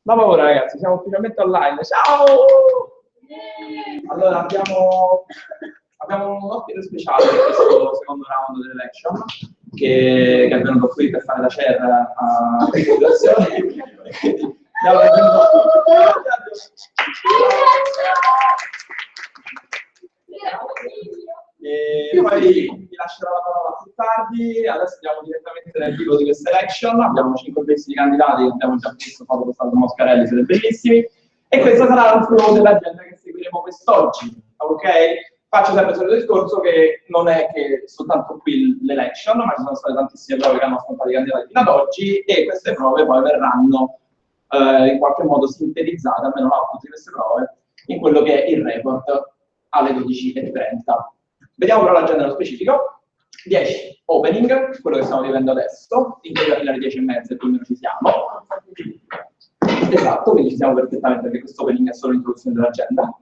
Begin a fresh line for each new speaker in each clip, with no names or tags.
Dopo ora ragazzi, siamo finalmente online. Ciao! Allora abbiamo un ospite speciale in questo secondo round dell'election che è venuto qui per fare la chair a divulgazione. E poi vi lascerò la parola più tardi. Adesso andiamo direttamente nel vivo di questa election. Abbiamo 5 bellissimi candidati che abbiamo già visto, foto postata da Moscarelli, siete bellissimi. E questo sarà il flow dell'agenda che seguiremo quest'oggi. Ok? Faccio sempre il solito discorso che non è che soltanto qui l'election, ma ci sono state tantissime prove che hanno affrontato i candidati fino ad oggi e queste prove poi verranno in qualche modo sintetizzate, almeno l'output di queste prove, in quello che è il report alle 12:30. Vediamo però l'agenda nello specifico. 10 opening, quello che stiamo vivendo adesso, in teoria fino alle 10:30 e più o meno ci siamo. Esatto, quindi ci siamo perfettamente perché questo opening è solo l'introduzione dell'agenda.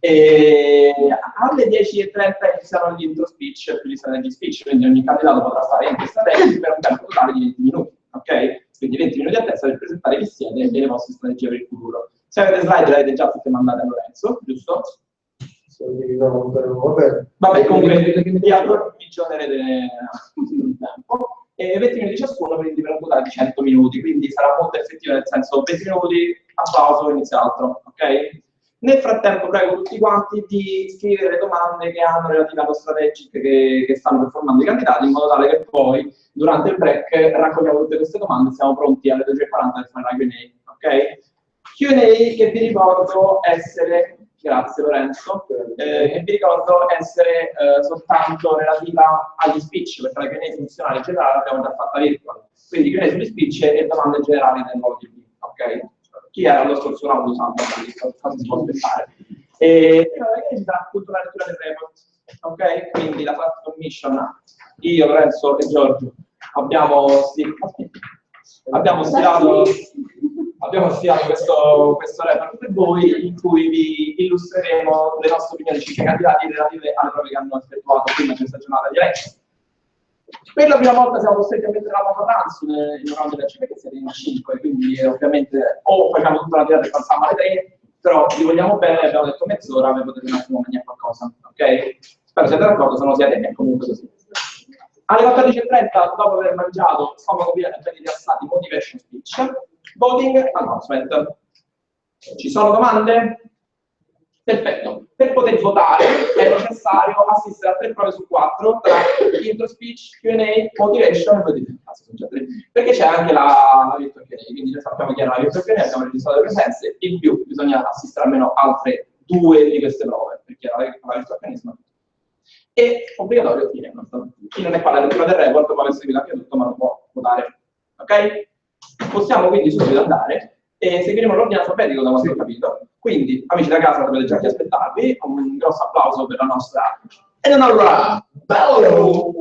E alle 10:30 iniziano gli intro speech e gli strategy speech, quindi ogni candidato potrà fare intro strategy per un tempo totale di 20 minuti, ok? Quindi 20 minuti a testa per presentare chi siete e le vostre strategie per il futuro. Se avete slide le avete già tutte mandate a Lorenzo, giusto? Vabbè, comunque vi approvvigionerete un tempo. E 20 minuti ciascuno, quindi per un totale di 100 minuti, quindi sarà molto effettivo, nel senso 20 minuti, applauso, inizia altro, ok? Nel frattempo prego tutti quanti di scrivere le domande che hanno relative allo strategic che stanno performando i candidati, in modo tale che poi durante il break raccogliamo tutte queste domande e siamo pronti alle 12:40 per fare la Q&A, ok? Q&A che vi ricordo essere, grazie Lorenzo, che vi ricordo essere soltanto relativa agli speech, perché la Q&A funzionale generale l'abbiamo già fatta virtual, quindi Q&A sugli speech e domande generali del nuovo TV, ok? Chi era lo scorso round usando cosa si può aspettare. E ci sarà appunto la lettura del report, ok? Quindi la part commission, io, Lorenzo e Giorgio abbiamo stilato questo report per voi, in cui vi illustreremo le nostre opinioni sui candidati relative alle prove che hanno effettuato prima di questa giornata di elezione. Per la prima volta siamo costretti a mettere la pausa pranzo in round della perché siete in 5, quindi ovviamente o facciamo tutta la diretta e passiamo alle 3, però vi vogliamo bene, abbiamo detto mezz'ora, vi potete un attimo mangiare qualcosa, ok? Spero siate d'accordo, se no siete è comunque così. Alle 14:30, dopo aver mangiato, stomaco pieno e belli rilassati, motivation speech, voting, announcement. Ci sono domande? Perfetto. Per poter votare è necessario assistere a 3 prove su 4 tra intro speech, Q&A, motivation e voting. Perché c'è anche la virtual Q&A, quindi già sappiamo chi era la virtual Q&A, abbiamo registrato le presenze, in più bisogna assistere almeno altre 2 di queste prove, perché la virtual Q&A è obbligatorio fine. Chi non è qua la lettura del report può aver seguito anche tutto, ma non può votare. Ok? Possiamo quindi subito andare e seguiremo l'ordine alfabetico da quanto ho capito. Quindi, amici da casa, dovete già chi aspettarvi. Un grosso applauso per la nostra Eleonora Bello!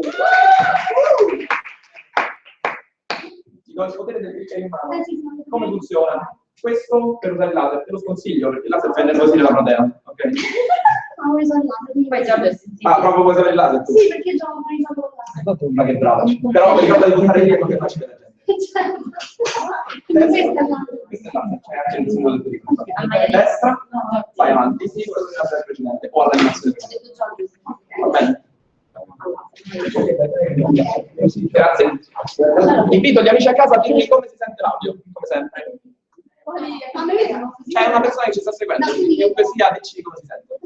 Ti do il potere del cliccare in mano. Come funziona? Questo per usare il laser, te lo sconsiglio perché il laser fa nervosire la platea. Ok?
Ho preso il laser, quindi poi già per sentire.
Ah, proprio vuoi sapere il laser?
Sì, perché già ho preso il laser.
Ma che brava. Però ricorda di puntare dietro che faccio vedere. Questa è anche il simbolo del pericolo. A destra, vai avanti, sì, quello della precedente, o all'animazione precedente. Va bene? Grazie. Invito gli amici a casa a dirmi come si sente l'audio, come sempre. C'è una persona che ci sta seguendo, chiunque sia, dici come si sente.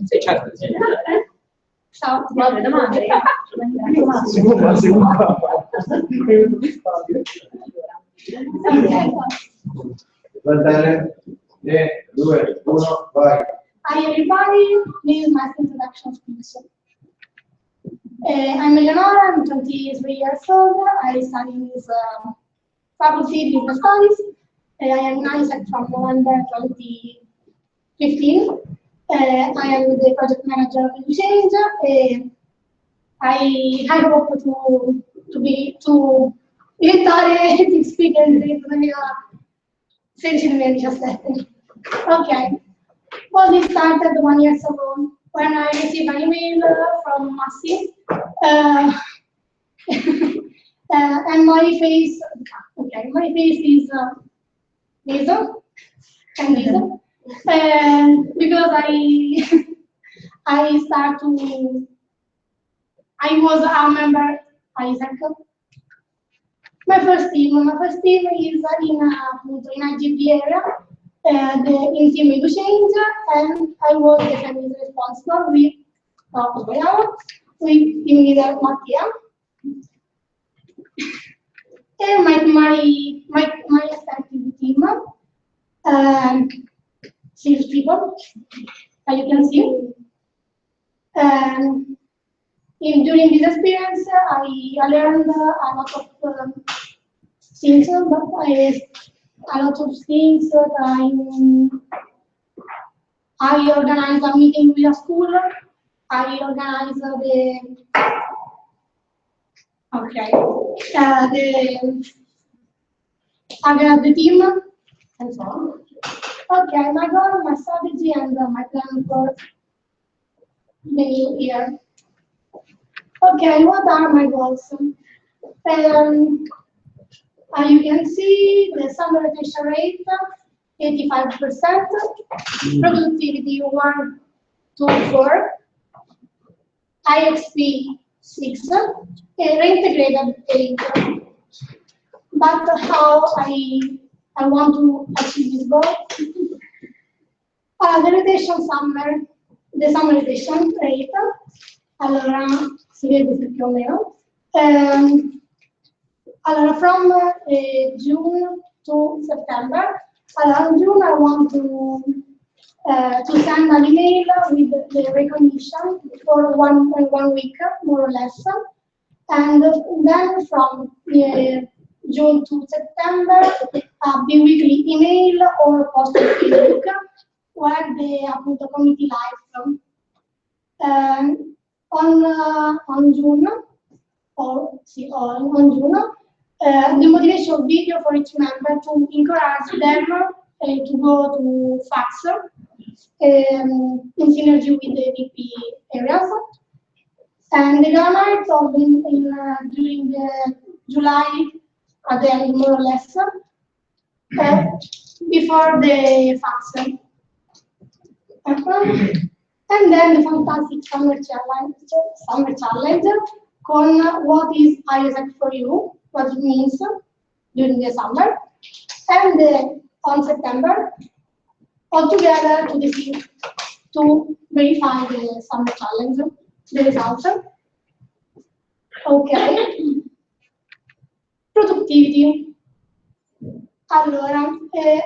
Sì, certo, sì.
Ciao, ti ho delle domande.
Va bene. 3, 2, 1, vai.
Hi everybody, this is my introduction speech. I'm Eleonora, I'm 23 years old. I study in this faculty of business studies. I am an ISAC from November 2015. I am the project manager of Change. I hope to diventare team speaker nel 2016-2017. Okay. All this started 1 year ago when I received an email from Massi And my face, okay, my face is this and this. And because I start to, I was a member, Isaac. My first team is in IGP area, in team to change, and I was the family responsible with team leader Mattia. And my effective team, 6 people, as you can see. During this experience, I learned a lot of things, but a lot of things that I organized a meeting with a school. I organized the team and so on. Okay, my goal, my strategy, and my plan for the new year. Okay, what are my goals? As you can see, the summer retention rate, 85%, productivity 1 to 4, IXP 6, reintegrated 8. But how I want to achieve this goal? The summer retention rate, allora, si vede se più o meno. Allora, from June to September, in June I want to send an email with the recognition for one week, more or less. And then from June to September, bi-weekly email or post on Facebook, where the appunto committee live. On June, the motivation video for each member to encourage them to go to FAX in synergy with the VP areas. And the grammar during the July, at the end, more or less, before the FAX. And then the fantastic summer challenge, con what is Isaac for you, what it means during the summer, and on September, all together to verify the summer challenge, the results. Okay. Productivity. Allora,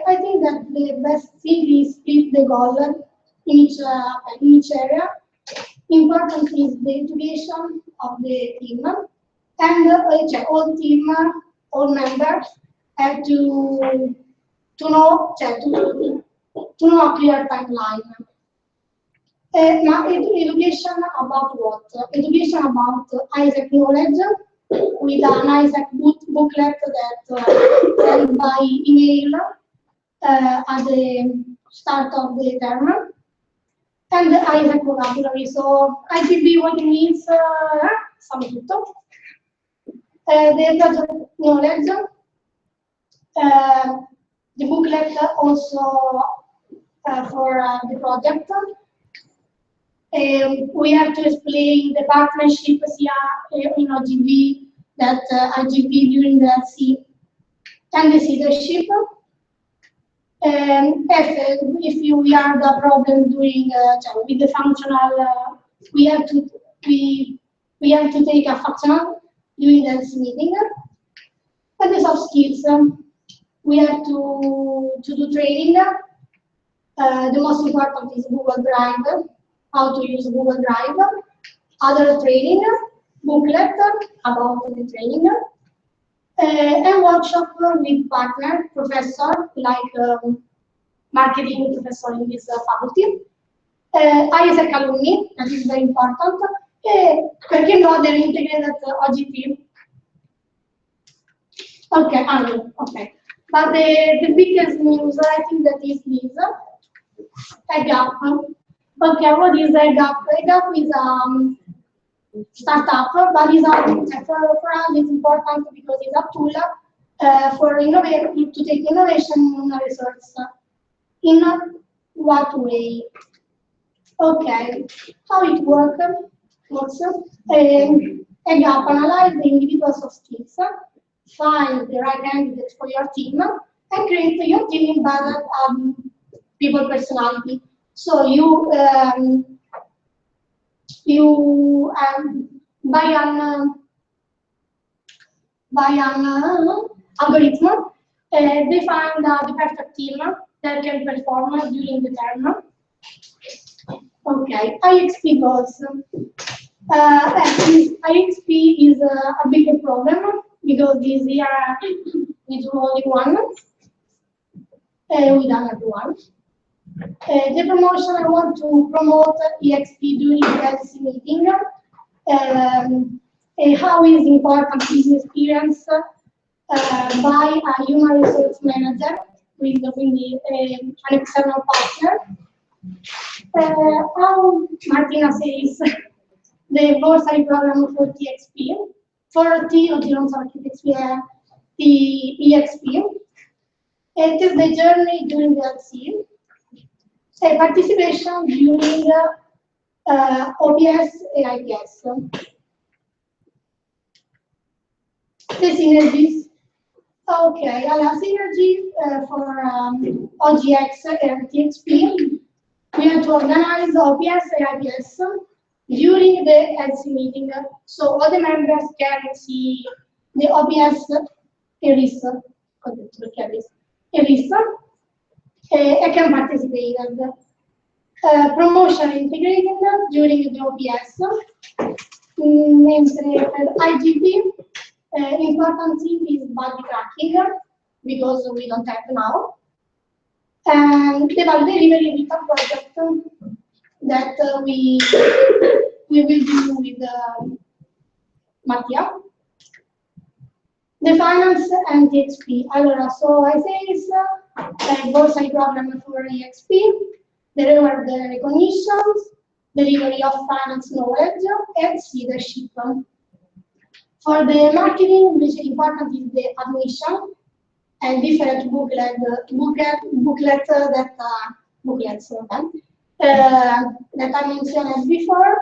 I think that the best thing is split the goal in each area. Important is the education of the team, and all members have to know a clear timeline. Education about what? Education about Isaac knowledge, with an Isaac booklet that sent by email at the start of the term, and the Isaac vocabulary. So IGB, what it means, tutto. The project knowledge, the booklet also for the project. We have to explain the partnership in OGB that IGB during the C and the leadership. If we are the problem doing with the functional, we have to take a functional during this meeting. And the soft skills, we have to do training. The most important is Google Drive, how to use Google Drive. Other training, booklet about the training, and workshop with partner, professor, like marketing professor in this faculty. Isaac alumni, that is very important. Perché no, they're integrated OGT. Okay, okay. But the biggest news, I think, that is this, a gap. Okay, what is a gap? A gap is startup, but it's for us it's important because it's a tool for innovation to take innovation in research. In what way? Okay, how it works? A gap analyze the individual soft skills, find the right candidates for your team, and create your team based on people personality. So by an algorithm define the perfect team that can perform during the term. Okay, IXP goals. IXP is a bigger problem because this year we do only one. We done everyone. The promotion, I want to promote EXP during the LC meeting. How is important business experience by a human resource manager with an external partner. How Martina says the bursary program for TXP, for T o non so che TXP è the EXP. It is the journey during the LC. Participation during OBS and IPS. The synergies. Okay, synergy for OGX and TXP. We have to organize OBS and IPS during the LC meeting, so all the members can see the OBS erase. I can participate. Promotion integrating during the OBS. IGP. Important thing is bug tracking because we don't have now. And the bug delivery with a project that we will do with Mattia. The finance and TXP. Allora, so I say it's a bursary program for EXP, the reward recognitions, delivery of finance knowledge, and leadership. For the marketing, which is important is the admission and different booklets that I mentioned before,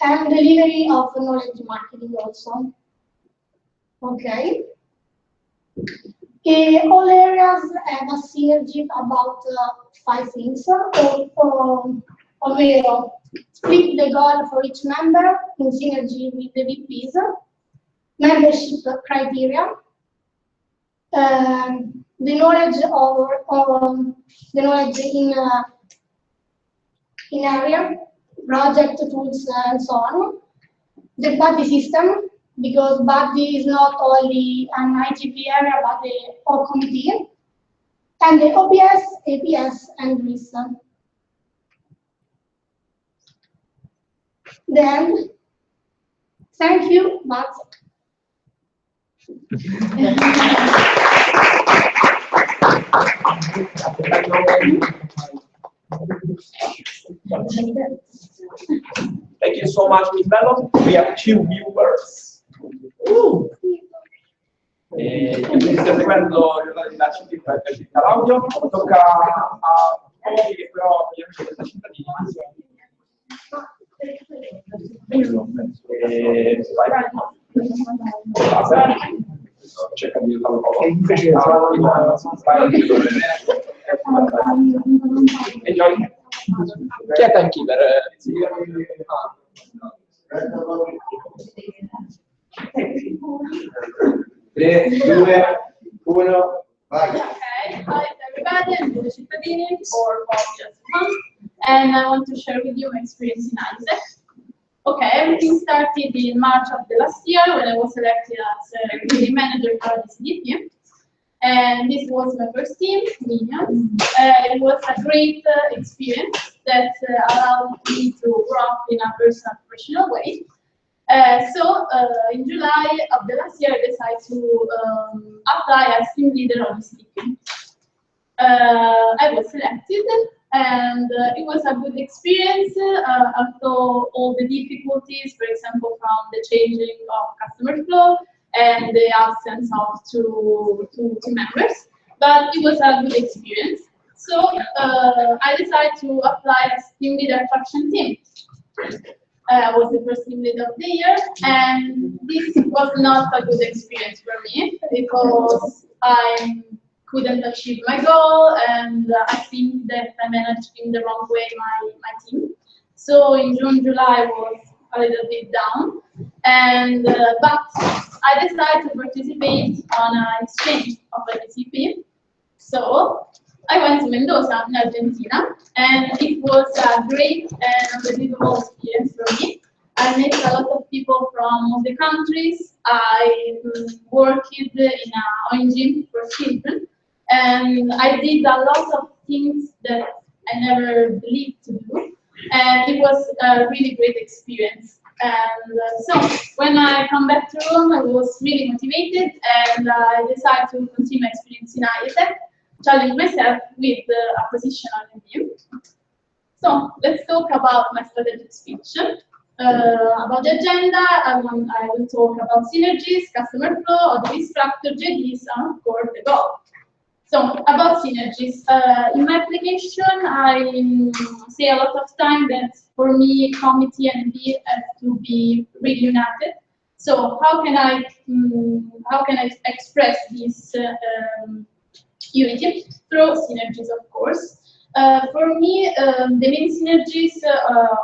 and delivery of knowledge marketing also. Okay. All areas have a synergy about 5 things. Ovvero, split the goal for each member in synergy with the VPs, membership criteria, the knowledge the knowledge in area, project tools, and so on. The buddy system, because buddy is not only an IGP area but the whole committee, and the OBS, APS, and RIS. Then, thank you, but
Thank you so much, Ms. Bello. We have 2 viewers. Quindi stai seguendo il giornale di Nasciti per l'audio. Tocca a voi che però ovviamente siete cittadini. Cerca di farlo poco. Enjoy. Chi è timekeeper?
3, 2, 1, vai.
Okay, hi everybody, I'm Giulia Cittadini, or Bob just come, and I want to share with you my experience in ISEC. Okay, everything started in March of the last year when I was selected as recruiting manager for the CDP. And this was my first team, Minion. It was a great experience that allowed me to grow up in a personal, professional way. So in July of the last year, I decided to apply as team leader on the CDP. I was selected, and it was a good experience, although all the difficulties, for example, from the changing of customer flow and the absence of two members, but it was a good experience. So I decided to apply as team leader traction team. I was the first team leader of the year, and this was not a good experience for me because I couldn't achieve my goal, and I think that I managed in the wrong way my team. So in June, July was a little bit down, and but I decided to participate on an exchange of a recipe. So I went to Mendoza in Argentina, and it was a great and unbelievable experience for me. I met a lot of people from all the countries. I worked in an ONG for children, and I did a lot of things that I never believed to do, and it was a really great experience. And so when I come back to Rome, I was really motivated, and I decided to continue my experience in IESEC, challenge myself with a position on review. So let's talk about my strategic speech. About the agenda, I will talk about synergies, customer flow, ODB structure, JDs, and of course the goal. So about synergies, in my application, I say a lot of time that for me, committee and EB have to be really united. So how can I express this unity? Through synergies, of course. For me, the main synergies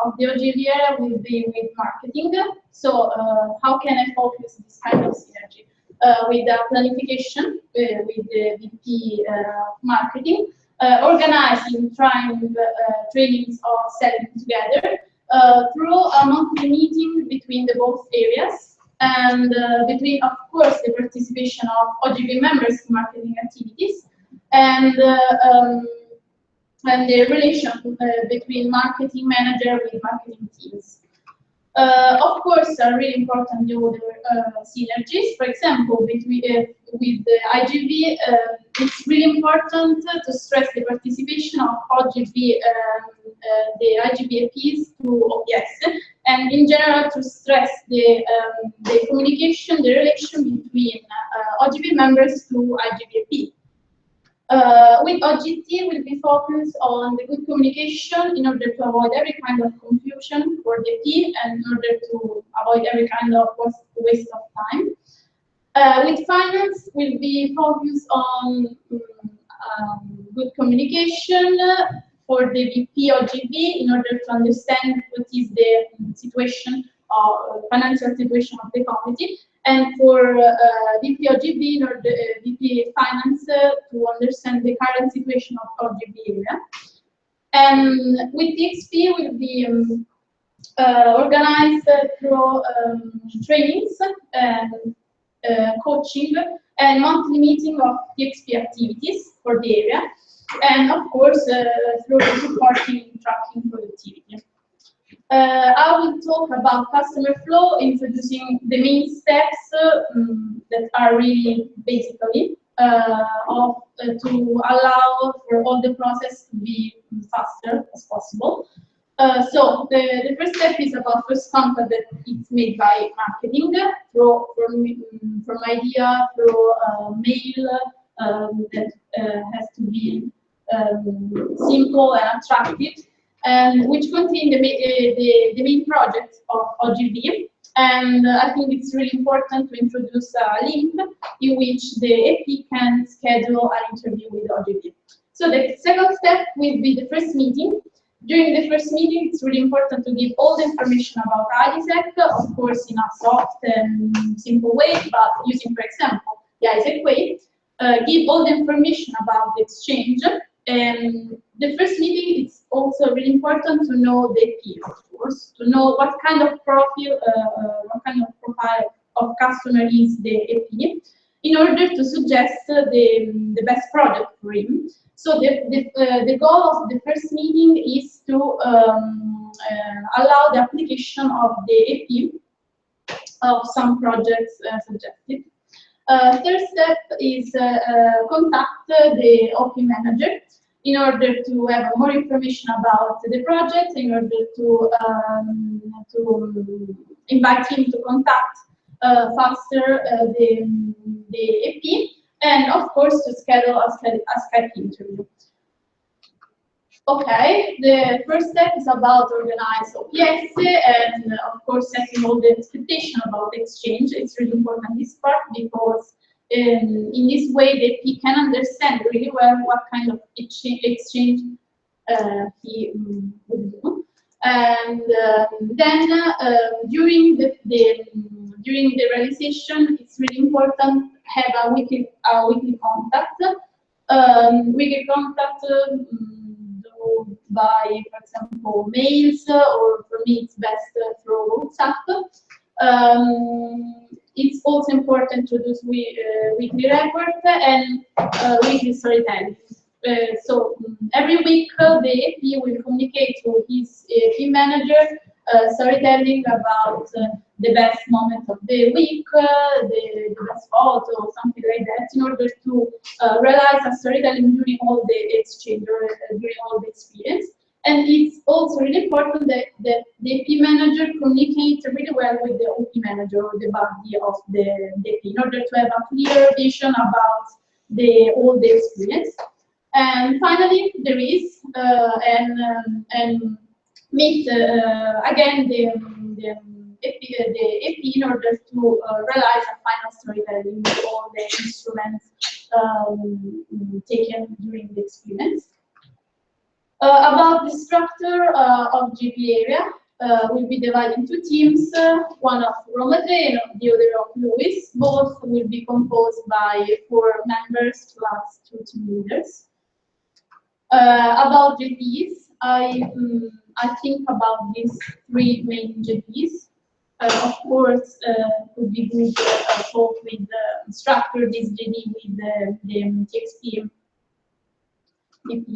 of the OGV area will be with marketing. So how can I focus this kind of synergy? With the planification, with the VP marketing, organizing, trying trainings or selling together, through a monthly meeting between the both areas, and between, of course, the participation of OGV members in marketing activities, and the relation between marketing manager with marketing teams. Of course, really important the other synergies. For example, with the IGV, it's really important to stress the participation of OGV, the IGV APs to OPS, and in general to stress the communication, the relation between OGV members to IGV AP. With OGT, we'll be focused on the good communication in order to avoid every kind of confusion for the team and in order to avoid every kind of waste of time. With finance, we'll be focused on good communication for the VP OGV in order to understand what is the situation or financial situation of the committee, and for VP OGV in order VP Finance to understand the current situation of OGV area. And with TXP will be organized through trainings and coaching and monthly meeting of TXP activities for the area, and of course through supporting tracking productivity. I will talk about customer flow, introducing the main steps that are really basically to allow for all the process to be faster as possible. So the first step is about first contact that it's made by marketing from idea through mail that has to be simple and attractive, and which contain the main project of OGV. And I think it's really important to introduce a link in which the AP can schedule an interview with OGV. So the second step will be the first meeting. During the first meeting, it's really important to give all the information about ISEC, of course in a soft and simple way, but using, for example, the ISEC way. Give all the information about the exchange. And the first meeting, it's also really important to know the AP, of course, to know what kind of profile of customer is the AP, in order to suggest the best product for him. So the goal of the first meeting is to allow the application of the AP of some projects suggested. Third step is contact the OP manager. in order to have more information about the project, in order to invite him to contact faster the EP, and of course to schedule a Skype interview. Okay, the first step is about organize OPS and of course setting all the expectation about the exchange. It's really important this part because in this way the EP can understand really well what kind of exchange he would do. And then during the realization, it's really important to have a weekly contact. Weekly contact by, for example, mails, or for me it's best through WhatsApp. It's also important to do weekly report and weekly storytelling. So every week the EP will communicate to his team manager storytelling about the best moment of the week, the best photo, something like that, in order to realize a storytelling during all the exchange or during all the experience. And it's also really important that the EP manager communicates really well with the OP manager or the body of the EP in order to have a clear vision about all the experience. And finally, there is and meet again the EP in order to realize a final storytelling with all the instruments taken during the experience. About the structure of GP area, will be divided into teams, one of Romade and the other of Louis. Both will be composed by 4 members plus 2 team leaders. About GPs, I think about these 3 main GPs. Of course, could be good both with the structure this GD with the TXP EP.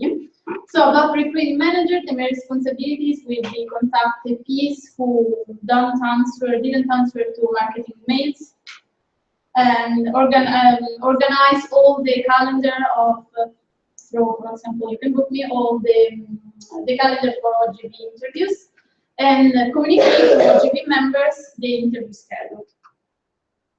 So about recruiting manager, the main responsibilities will be contact EPs who didn't answer to marketing mails, and organize all the calendar of. So, for example, you can book me all the calendar for OGB interviews and communicate to OGB members the interview schedule.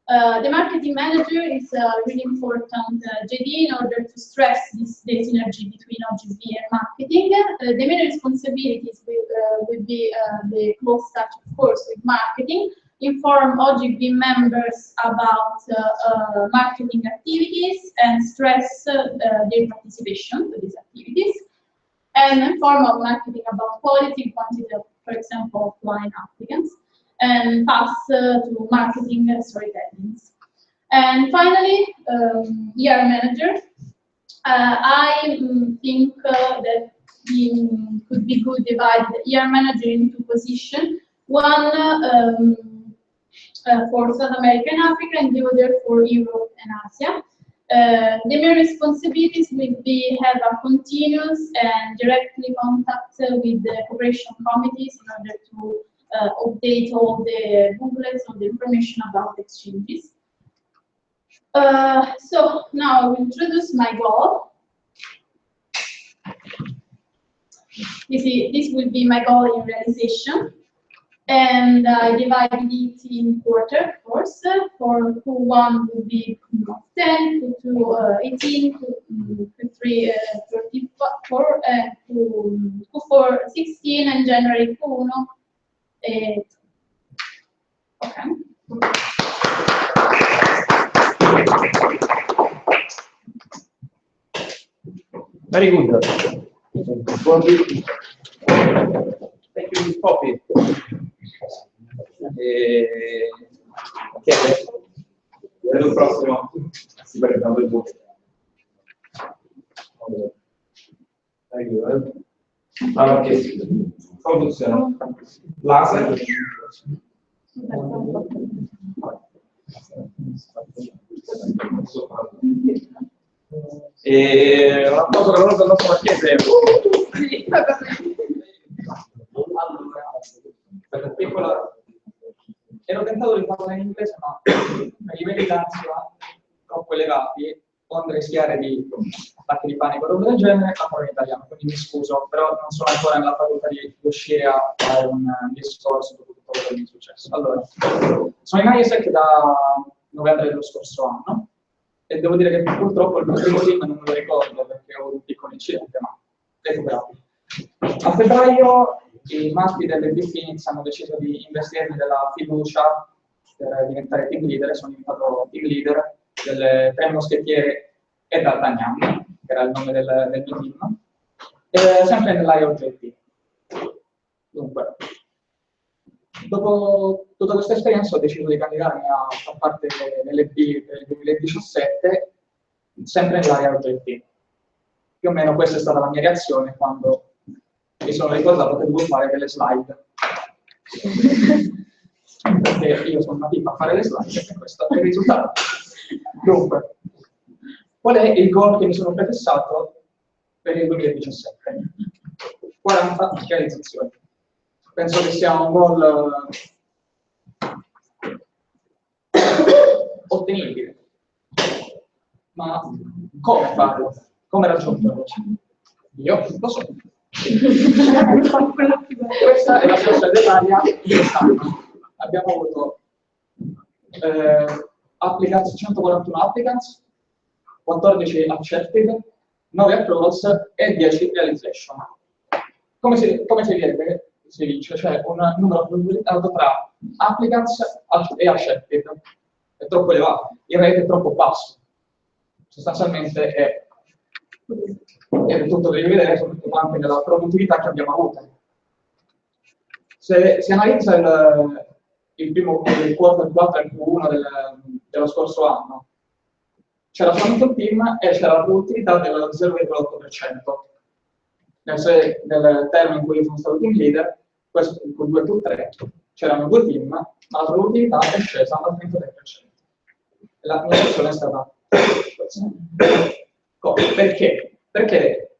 The marketing manager is a really important JD in order to stress the synergy between OGB and marketing. The main responsibilities will be the close touch, of course, with marketing, inform OGB members about marketing activities and stress their participation to these activities, and inform of marketing about quality and quantity of, for example, offline applicants, and pass to marketing storytellings. And finally, ER manager. I think that could be good divide the ER manager into 2 positions. One for South America and Africa, and the other for Europe and Asia. The main responsibilities will be have a continuous and directly contact with the cooperation committees in order to update all the booklets or the information about exchanges. So now I will introduce my goal. This will be my goal in realization. And I divided it in quarter, of course. For Q1 will be 10, Q2 18, Q3 34, Q4 16, and January Q1 8. Okay.
Very good. Thank you, Ms. Poppy. Vedo il prossimo, si prendendo il voto. Allora, come funziona? Laser. E una cosa che non nostro marchese. Allora, piccola. Ero tentato di farlo in inglese, ma ai livelli d'ansia troppo elevati potrei rischiare di attacchi di panico o roba del genere, ancora in italiano, quindi mi scuso, però non sono ancora nella facoltà di riuscire a fare un discorso dopo tutto quello che mi è successo. Allora, sono in ISEC da novembre dello scorso anno e devo dire che purtroppo il mio primo team non me lo ricordo perché ho avuto un piccolo incidente, ma recuperabile. A febbraio i maschi dell'EB Phoenix hanno deciso di investirmi della fiducia per diventare team leader, e sono diventato team leader delle tre moschettiere e D'Artagnan, che era il nome del mio team, sempre nell'area oggetti. Dunque, dopo tutta questa esperienza ho deciso di candidarmi a far parte dell'EB per il 2017, sempre nell'area oggetti. Più o meno questa è stata la mia reazione quando mi sono ricordato che dovevo fare delle slide. Perché io sono una pipa a fare le slide e questo è il risultato. Dunque, qual è il goal che mi sono prefissato per il 2017? 40 realizzazioni. Penso che sia un goal ottenibile. Ma come farlo? Come raggiungerlo? Io lo so. Questa è la situazione dell'area di quest'anno. Abbiamo avuto 141 applicants, 14 accepted, 9 approvals e 10 realization. Come si vede, si dice, cioè un numero limitato tra applicants e accepted. È troppo elevato, il rate è troppo basso. Sostanzialmente è tutto da rivedere, soprattutto anche nella produttività che abbiamo avuto. Se si analizza il quarter 4 e il Q1 dello scorso anno, c'era solamente un team e c'era la produttività del 0,8%. Nel termine in cui sono stato team leader, questo con 2 più 3, c'erano 2 team, ma la produttività è scesa al 33%. La mia situazione è stata perché? Perché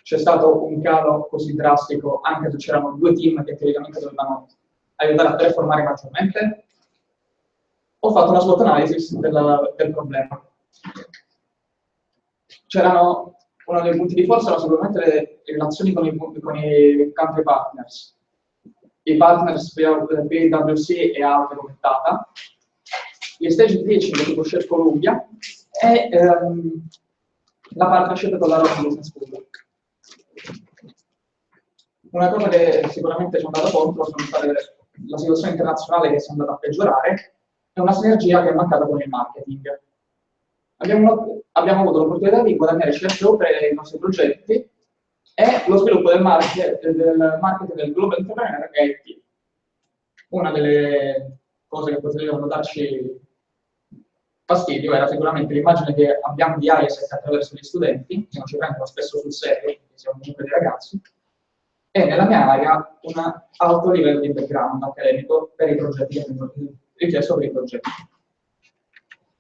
c'è stato un calo così drastico, anche se c'erano 2 team che teoricamente dovevano aiutare a performare maggiormente? Ho fatto una SWOT analysis del problema. Uno dei punti di forza erano sicuramente le relazioni con i country partners. I partners PwC e altre come Data, gli stage pitching tipo Shell Columbia e la partnership con la Roma Business School. Una cosa che sicuramente ci è andata contro sono state la situazione internazionale che si è andata a peggiorare e una sinergia che è mancata con il marketing. Abbiamo avuto l'opportunità di guadagnare CFO per i nostri progetti e lo sviluppo del marketing del Global Entrepreneur è IT. Una delle cose che potevano darci fastidio era sicuramente l'immagine che abbiamo di ISEC attraverso gli studenti, che non ci prendono spesso sul serio, perché siamo comunque dei ragazzi, e nella mia area un alto livello di background accademico per i progetti che abbiamo richiesto per i progetti.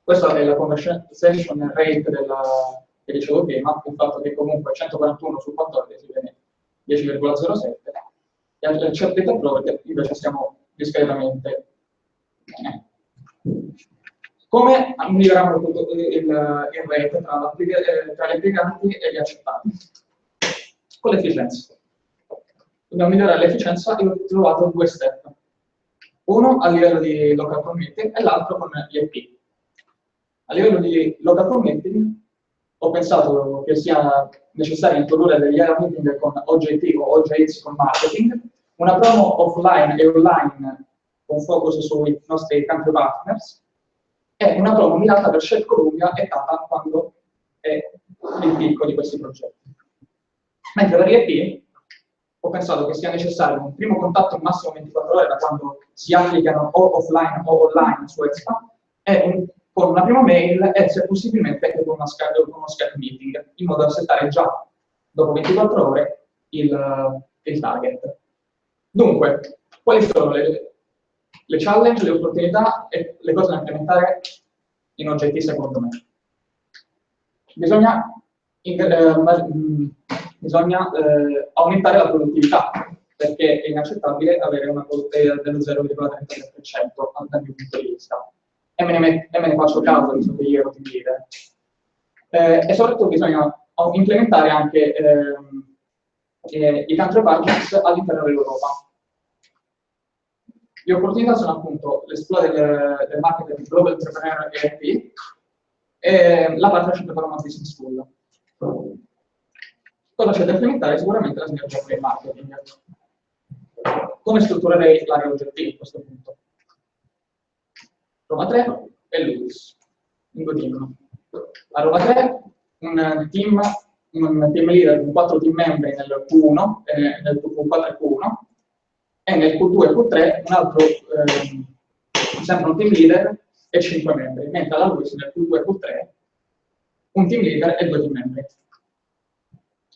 Questa è la conversation rate che dicevo prima, il fatto che comunque 141 su 14 viene 10,07 e al accepted approved invece siamo discretamente bene. Come miglioriamo tutto il rate tra gli applicanti e gli accettati? Con l'efficienza. Dobbiamo migliorare l'efficienza e ho trovato 2 step. Uno a livello di local committing e l'altro con gli EP. A livello di local committing ho pensato che sia necessario introdurre degli area meeting con OJT o OJX con marketing, una promo offline e online con focus sui nostri country partners e una promo mirata per Shell Columbia e Data quando è il picco di questi progetti. Mentre per gli EP ho pensato che sia necessario un primo contatto massimo 24 ore da quando si applicano o offline o online su Expa e con una prima mail e se possibilmente anche con uno Skype meeting, in modo da settare già dopo 24 ore il target. Dunque, quali sono le challenge, le opportunità e le cose da implementare in OJT secondo me? Bisogna aumentare la produttività, perché è inaccettabile avere una produttività dello 0,33% dal mio punto di vista. E me ne faccio caso, visto che io ero team leader. E soprattutto bisogna implementare anche i country budgets all'interno dell'Europa. Le opportunità sono appunto l'esplodo del market Global Entrepreneur ERP e la partnership per una business school. Cosa c'è da implementare? Sicuramente la sinergia con il marketing. Come strutturerei l'area oggettiva a questo punto? Roma 3 e Lewis, in due team. A Roma 3 un team leader con 4 team membri nel Q1, nel Q4 e Q1, e nel Q2 e Q3 un altro, sempre un team leader e 5 membri, mentre alla Lewis nel Q2 e Q3 un team leader e 2 team membri.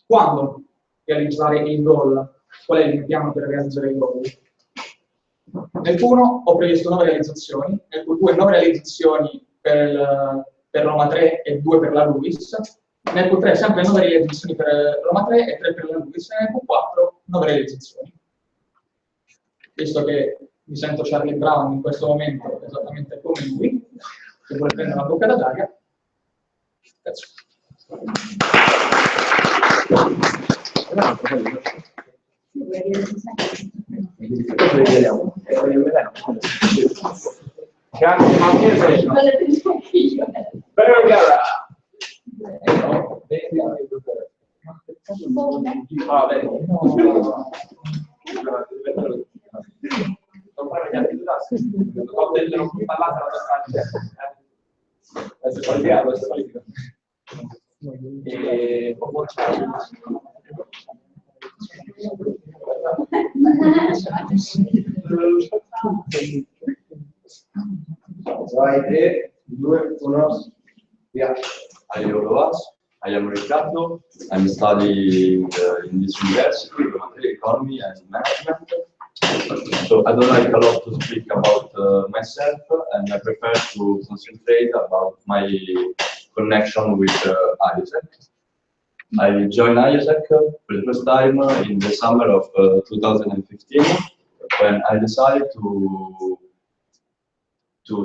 Quando realizzare il goal? Qual è il mio piano per realizzare il goal? Nel Q1 ho previsto 9 realizzazioni, nel Q2 9 realizzazioni per Roma 3 e 2 per la Lewis, nel Q3 sempre 9 realizzazioni per Roma 3 e 3 per la Lewis, e nel Q4 9 realizzazioni. Visto che mi sento Charlie Brown in questo momento esattamente come lui, che vuole prendere una boccata d'aria, grazie.
Grazie Marchese. Vai, 3, 2, 1, via.
Hello, I am Riccardo. I'm studying in this university, economy and management. So I don't like a lot to speak about myself, and I prefer to concentrate about my connection with ISEC. I joined ISEC for the first time in the summer of 2015, when I decided to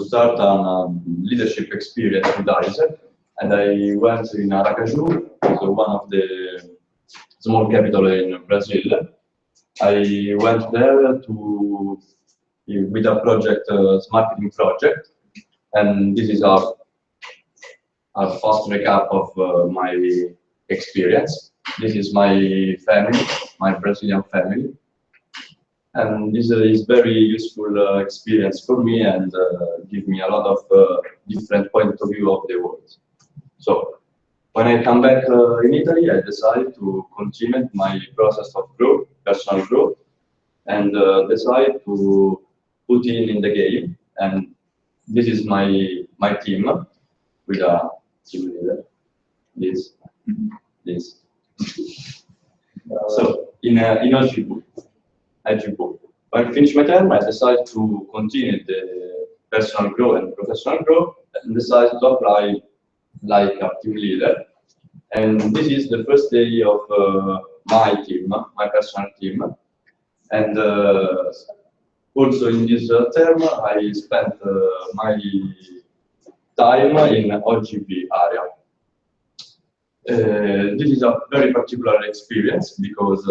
start a leadership experience with ISEC. And I went in Aracaju, so one of the small capital in Brazil. I went there with a project, marketing project, and this is a fast recap of my experience. This is my family, my Brazilian family, and this is very useful experience for me, and give me a lot of different points of view of the world. So, when I come back in Italy, I decided to continue my process of growth, personal growth, and decide to put in the game. And this is my team with a team leader. This. So in Agibu, when I finish my term, I decided to continue the personal growth and professional growth, and decided to apply like a team leader. And this is the first day of my team, my personal team. And also in this term, I spent my time in OGB area. This is a very particular experience because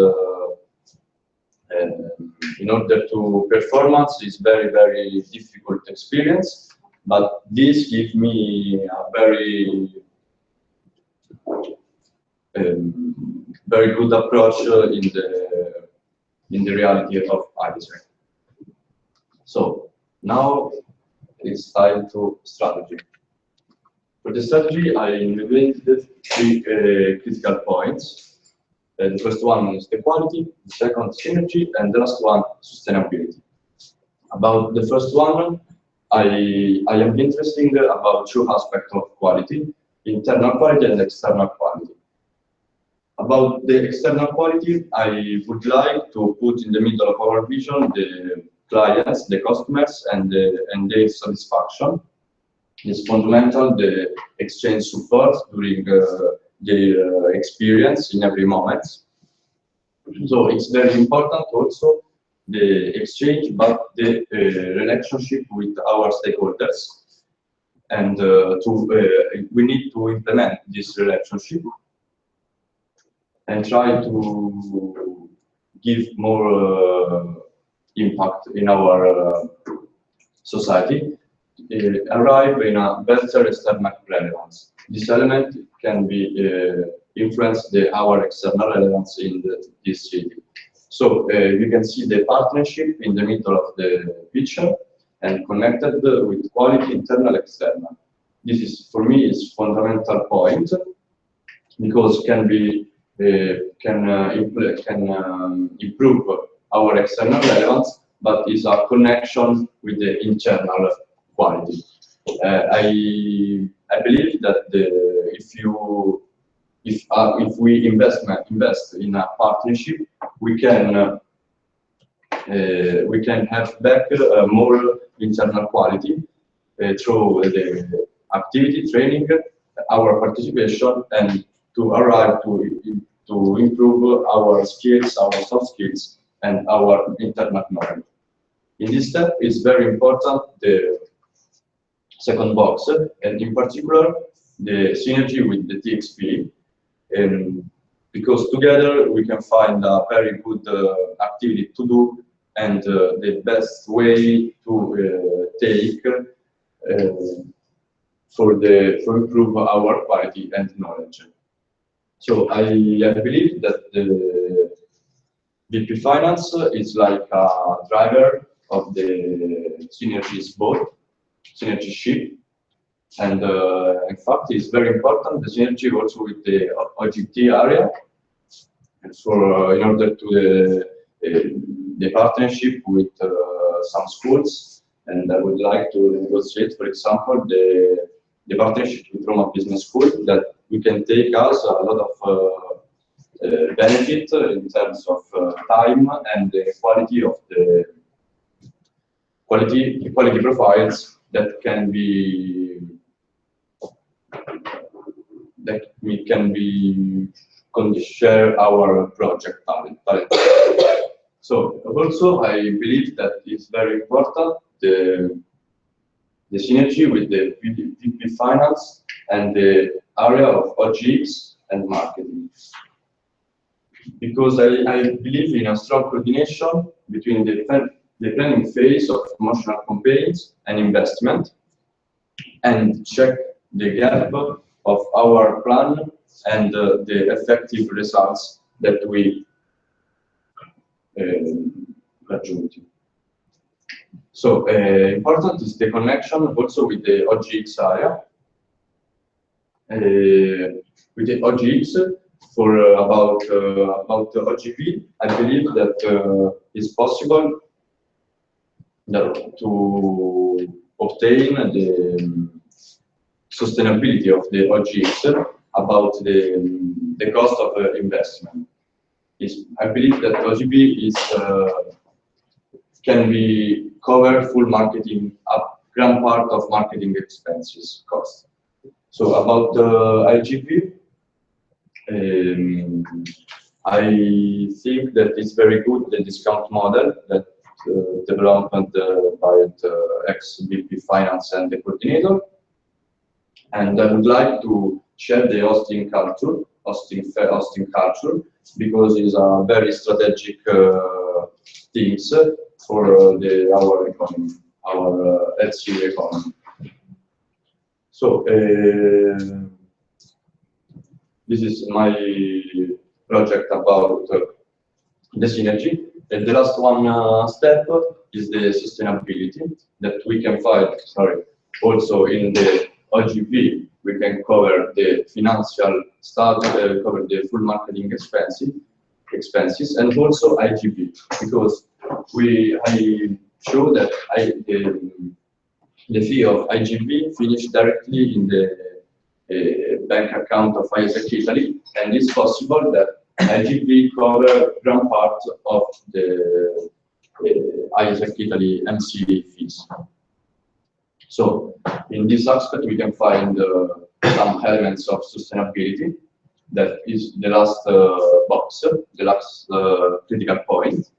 in order to performance is very, very difficult experience. But this gives me a very good approach in the reality of ISEC. So now it's time to strategy. For the strategy, I invented 3 critical points. The first one is the quality, the second synergy, and the last one sustainability. About the first one, I am interested about 2 aspects of quality: internal quality and external quality. About the external quality, I would like to put in the middle of our vision the clients, the customers, and their satisfaction. It's fundamental, the exchange support during their experience in every moment. So it's very important also the exchange, but the relationship with our stakeholders. And we need to implement this relationship. and try to give more impact in our society, arrive in a better external relevance. This element can be influence our external relevance in this city. So you can see the partnership in the middle of the picture and connected with quality internal external. This is, for me, is fundamental point because can improve our external relevance, but is a connection with the internal quality. I believe that if we invest in a partnership, we can have back more internal quality through the activity, training, our participation, and to arrive to improve our skills, our soft skills, and our internal knowledge. In this step, it's very important the second box, and in particular the synergy with the TXP, because together we can find a very good activity to do and the best way to take for improve our quality and knowledge. So I believe that the VP Finance is like a driver of the synergies boat, synergy ship, and in fact it's very important the synergy also with the OGT area, and for in order to the partnership with some schools, and I would like to negotiate, for example, the partnership with Roma Business School, that we can take us a lot of benefit in terms of time and the quality of the quality profiles that can be share our project talent. So also I believe that it's very important the synergy with the VP Finance and the area of OGX and marketing, because I believe in a strong coordination between the planning phase of promotional campaigns and investment, and check the gap of our plan and the effective results that we achieved. So important is the connection also with the OGX area. With the OGX for about OGP, I believe that it's possible to obtain the sustainability of the OGX about the cost of investment. I believe that OGP is can be cover full marketing, a grand part of marketing expenses cost. So about IGP, I think that it's very good the discount model that developed by the ex-VP Finance and the coordinator. And I would like to share the hosting culture, because it's a very strategic things for our economy, our LC economy. So this is my project about the synergy. And the last one step is the sustainability that we can find. Also in the OGP, we can cover the financial start, cover the full marketing expenses, and also IGP, because I show that the fee of IGP finished directly in the bank account of ISEC Italy, and it's possible that IGP cover grand part of the ISEC Italy MC fees. So in this aspect, we can find some elements of sustainability. That is the last box, the last critical point.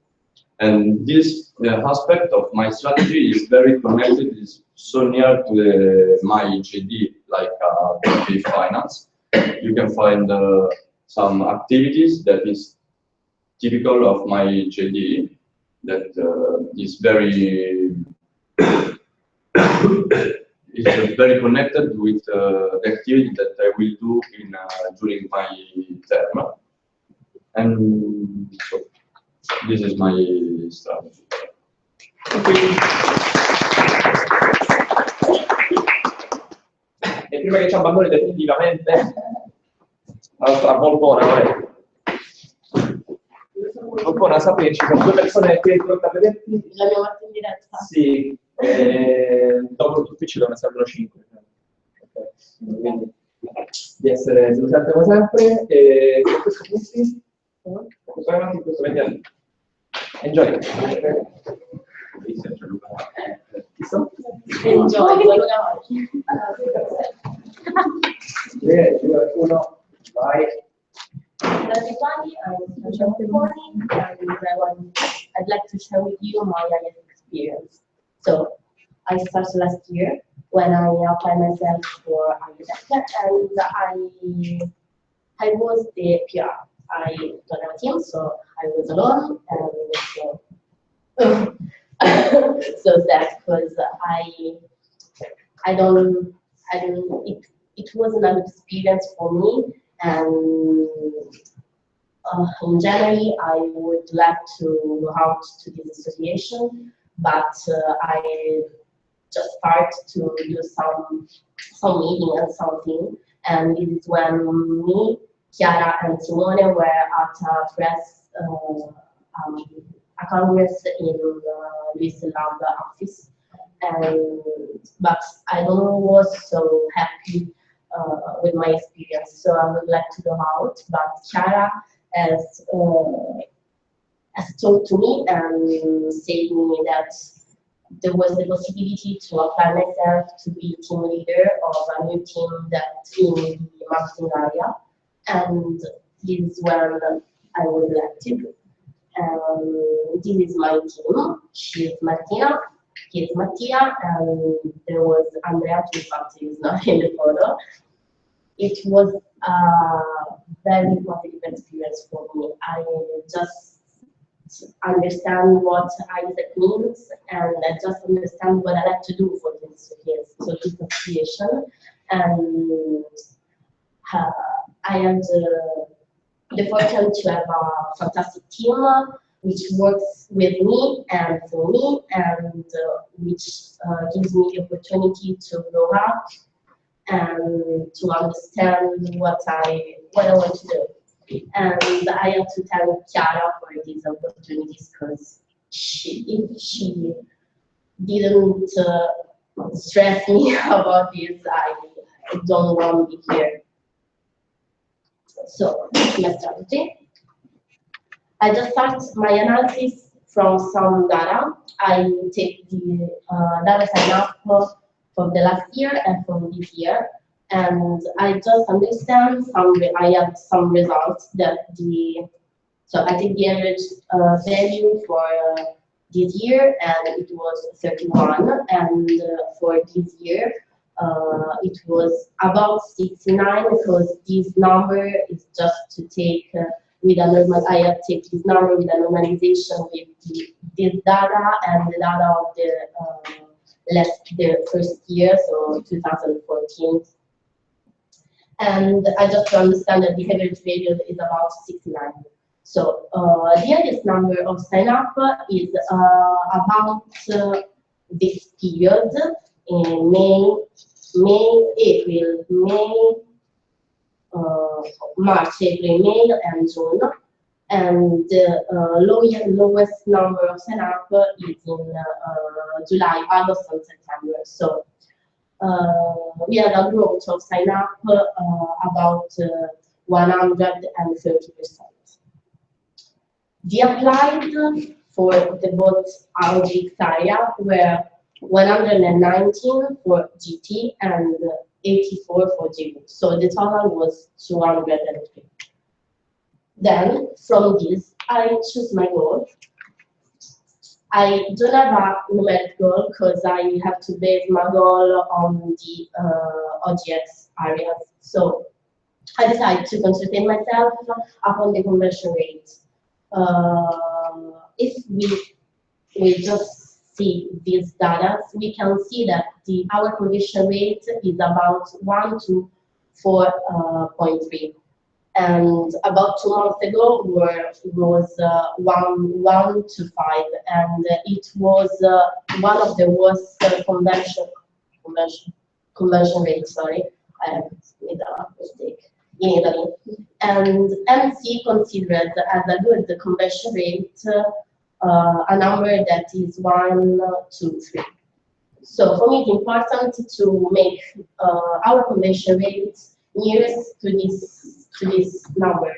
And this aspect of my strategy is very connected, is so near to my JD, like VP Finance. You can find some activities that is typical of my JD, that is very is very connected with the activity that I will do in during my term, and so this is my strategy.
E prima che ci abbandoni definitivamente la nostra Volpona, Volpona, sapere, sono due persone che pronte a vederti.
La mia morte in diretta?
Sì, dopo l'ufficio ne servono 5. Okay. Quindi di essere salutante come sempre. E con questo punti, questo avanti in questo vediamo. Enjoy.
Enjoy, quello che oggi.
Uno, vai.
Everybody, I'm Sasha Morning, and I'd like to share with you my IELTS experience. So, I started last year when I applied myself for architecture, and I was the PR. I don't have a team, so I was alone, and so sad because it wasn't an experience for me, and in January I would like to go out to this association, but I just started to do some meeting and something, and this is when me, Chiara, and Simone were at a press a congress in Luis Lab office, but I was so happy with my experience, so I would like to go out. But Chiara has talked to me and said me that there was the possibility to apply myself to be team leader of a new team that in the marketing area, and this is when I was elected. This is my team. She is Martina, he is Mattia, and there was Andrea too, but he is not in the photo. It was a very positive experience for me. I just understand what ISEC means, and I just understand what I like to do for this association. And I am the fortune to have a fantastic team which works with me and for me, and which gives me the opportunity to grow up and to understand what I want to do. And I have to thank Chiara for these opportunities, because if she didn't stress me about this, I don't want to be here. So, my strategy. I just start my analysis from some data. I take the data sign up from the last year and from this year, and I just understand I have some results that so I take the average value for this year, and it was 31, and for this year it was about 69, because this number is just to take with a normal. I have to take this number with a normalization with this data and the data of the first year, so 2014. And I just understand that the average value is about 69. So the highest number of sign up is about this period in March, April, May, and June. And the lowest number of sign up is in July, August, and September. So we had a growth of sign up about 130%. The applied for the both RGX area were 119 for GT and 84 for GU. So the total was 203. Then from this, I choose my goal. I don't have a numeric goal because I have to base my goal on the OGX areas. So I decided to concentrate myself upon the conversion rate. If we just see these data, we can see that our conversion rate is about 1 to 4.3. And about 2 months ago was 1 to 5, and it was one of the worst conversion rates. Sorry, I made a mistake in Italy. And MC considered as a good conversion rate a number that is 1, 2, 3. So for me, it's important to make our conversion rate nearest to this number,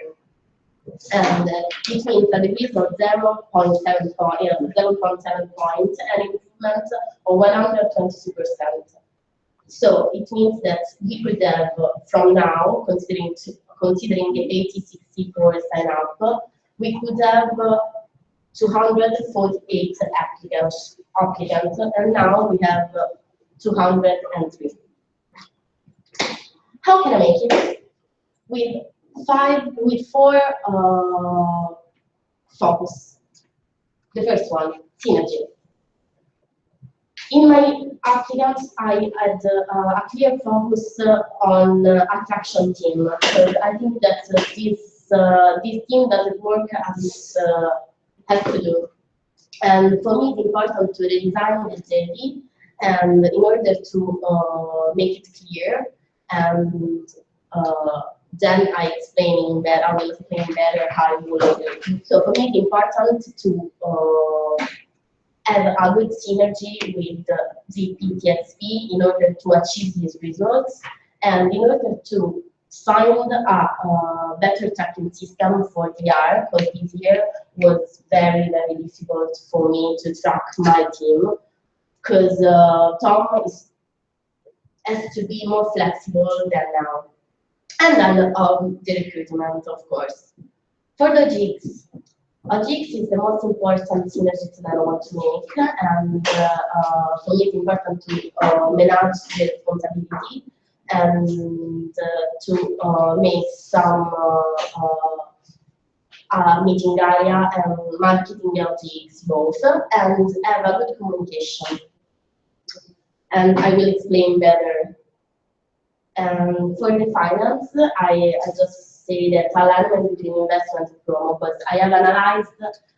and it means a decrease of 0.7 points and improvement of 122%. So it means that we could have, from now, considering the 80/60 core sign up, we could have 248 applicants, and now we have 203. How can I make it? With 4 focus. The first one, synergy. In my applicants, I had a clear focus on attraction team. So I think that this team doesn't work as has to do. And for me, it's important to redesign the JD, and in order to make it clear, and then I will explain better how it works. So for me, it's important to have a good synergy with the PTSP in order to achieve these results, and in order to find a better tracking system for VR, because this year was very, very difficult for me to track my team, because Tom has to be more flexible than now. And then the recruitment, of course. For the jigs, jigs is the most important synergy that I want to make, and for me it's important to manage the responsibility and to make some meeting area and marketing of jigs both, and have a good communication. And I will explain better. For the finance, I just say that alignment between investment and promo, because I have analyzed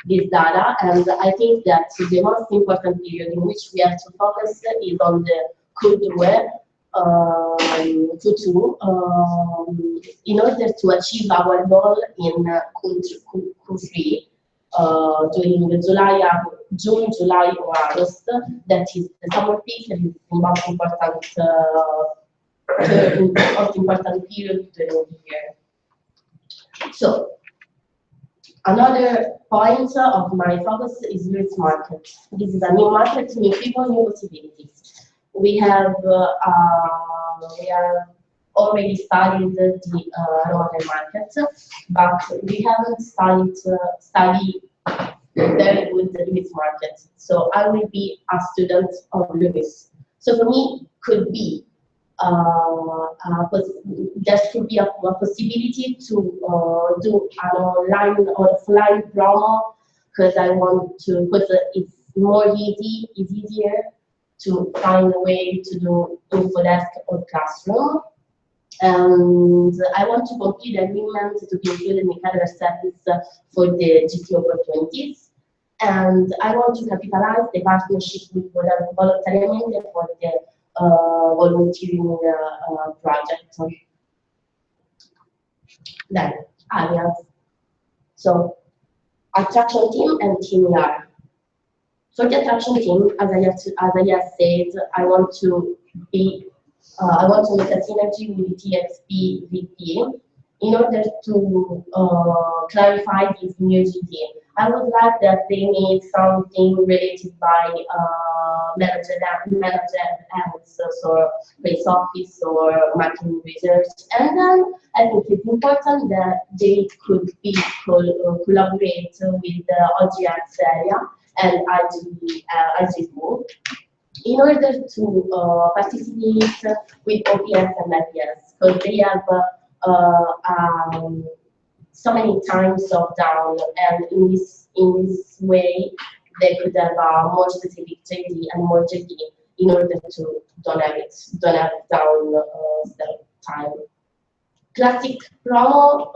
this data, and I think that the most important period in which we have to focus is on the Q2, in order to achieve our goal in Q3, during June, July, or August. That is the summer peak, that is the most important period during the year. So, another point of my focus is US market. This is a new market, new people, new possibilities. We have already studied the Roman market, but we haven't studied very good the Lewis market. So I will be a student of Lewis. So for me, could be there could be a possibility to do an online or offline promo, because I want to, because it's more easy, it's easier to find a way to do info desk or classroom. And I want to complete the agreement to be included in the career service for the GT opportunities. And I want to capitalize the partnership with Volontariamente for the volunteering project. Then, areas. So, attraction team and team ER. For the attraction team, as I have said, I want to make a synergy with TXP VP in order to clarify this new GT. I would like that they make something related by manager ads, or base office or marketing research. And then I think it's important that they could be collaborate with the OGX area and IGV in order to participate with OPS and IPS, because they have so many times of down, and in this way they could have a more specific JD and more JD in order to don't have down step time. Classic promo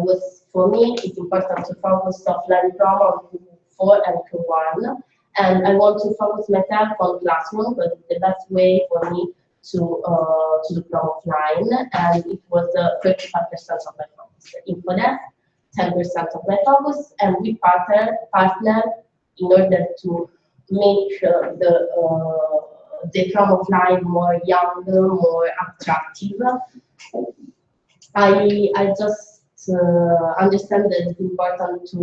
was, for me, it's important to focus offline promo on Q4 and Q1, and I want to focus myself on Classroom because it's the best way for me to do promo offline, and it was 35% of my focus. Infodesk, 10% of my focus, and we partner in order to make the promo offline more younger, more attractive. I just understand that it's important to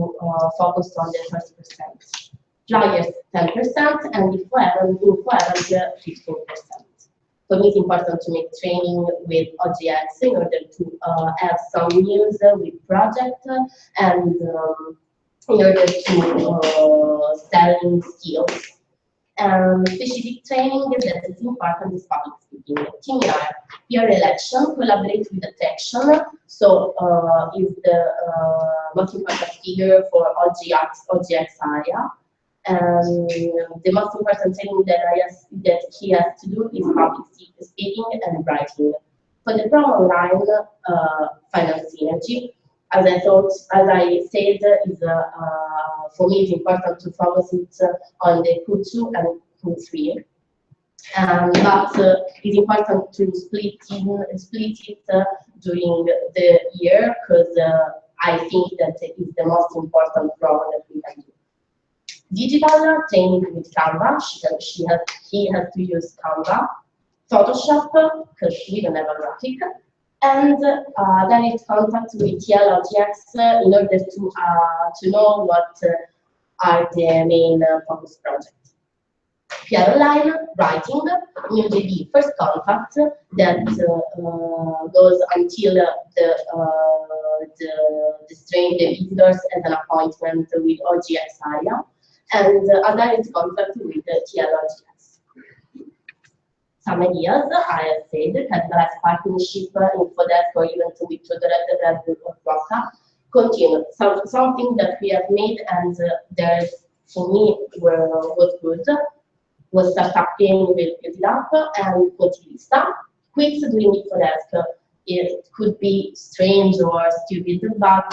focus on the 30%. Flyers 10%, and info errand 15%. For me, it's important to make training with OGX in order to have some news with project and in order to selling skills. Specific training that is important is public speaking. Similar, peer election, collaborate with attraction. So is the most important figure for OGX area. The most important training that he has to do is public speaking and writing. For the promo online, finance synergy. As I said, is for me it's important to focus it on the Q2 and Q3. But it's important to split it during the year because I think that it is the most important program that we can do. Digital training with Canva. He has to use Canva. Photoshop because we don't have a graphic. And direct contact with TLOGX in order to know what are the main focus projects. PR online, writing, new JD, first contact that goes until the visitors as an appointment with OGX area, and a direct contact with TLOGX. Some ideas, I have said, capitalize partnership, Infodesk, or even with Red Bull or Rocca. Continue. Something that we have made, and there's, for me, was good, was startup game with GitLab and Quotilista. Quiz during Infodesk. It could be strange or stupid, but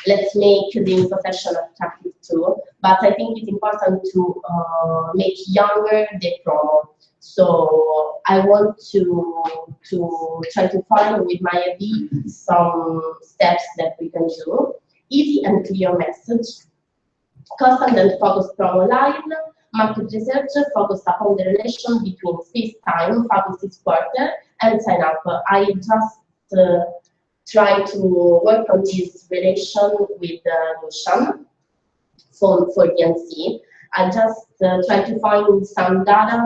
let's make the info session attractive too. But I think it's important to make younger the promo. So I want to try to find with my EB some steps that we can do. Easy and clear message. Constant and focused promo line. Market research focused upon the relation between space-time, public quarter, and sign-up. I just try to work on this relation with Lucian for DNC. I just try to find some data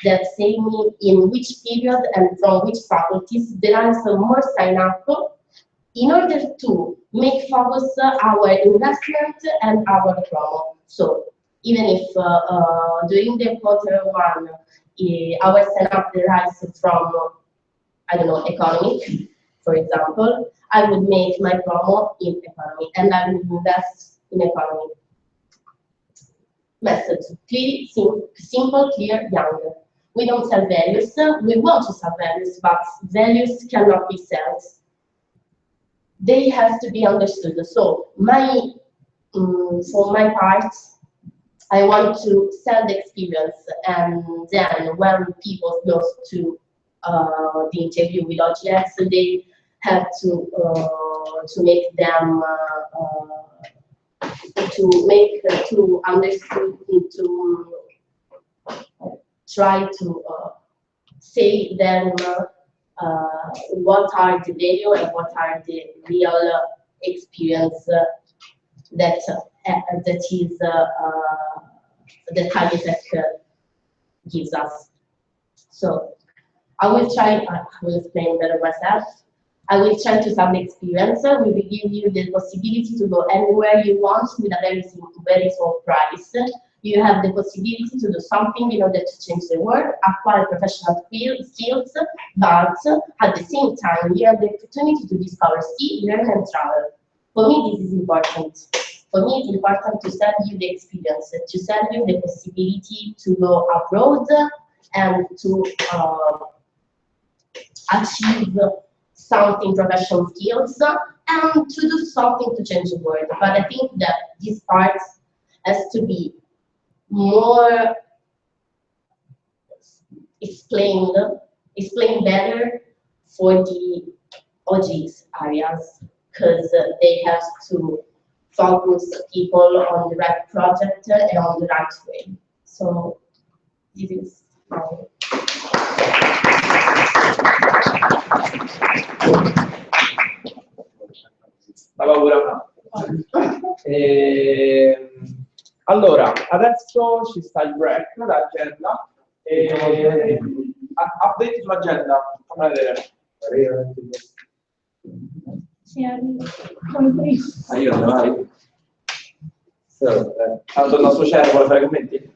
that say me in which period and from which faculties there is more sign-up in order to make focus our investment and our promo. So even if during the Q1 our sign-up derives from, I don't know, economic, for example, I would make my promo in economy and I would invest in economy. Message, clear, simple, clear, young. We don't sell values, we want to sell values, but values cannot be sold. They have to be understood. So for my part, I want to sell the experience, and then when people go to the interview with OGX, they have to make them to understand, to try to say them what are the value and what are the real experience that is the High-Tech gives us. So I will try, I will explain better myself. I will try to have the experience. We will give you the possibility to go anywhere you want with a very small price. you have the possibility to do something in order to change the world, acquire professional skills, but at the same time, you have the opportunity to discover, see, learn, and travel. For me, this is important. For me, it's important to sell you the experience, to sell you the possibility to go abroad and to achieve something professional skills and to do something to change the world. But I think that this part has to be more explained better for the OGs areas, because they have to focus people on the right project and on the right way. So this is my...
La paura. Allora, adesso ci sta il break, l'agenda. Update sull'agenda, fammi vedere. Io non vai. Tanto il nostro CER vuole fare commenti?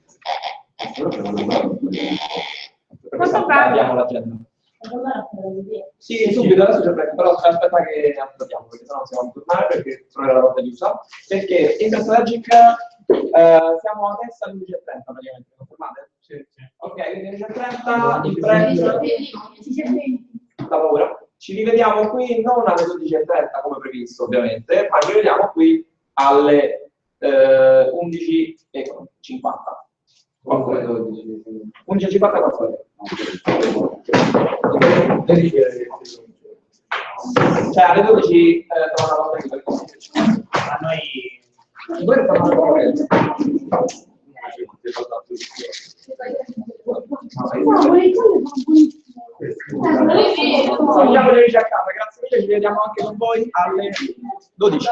Abbiamo l'agenda. Sì, subito, adesso c'è il break, però aspetta che ne approviamo, perché sennò siamo a tornare, perché troverà la porta chiusa. Perché in Strategic siamo adesso alle 11:30 praticamente, confermate? Sì. Ok, quindi alle 11:30 il break. La paura. Ci rivediamo qui non alle 12:30 come previsto, ovviamente, ma ci rivediamo qui alle 11:50. 11:50 qualcosa. Cioè alle 12 trovo una volta che a noi salutiamo gli amici a casa, grazie mille, ci vediamo anche con voi alle 12.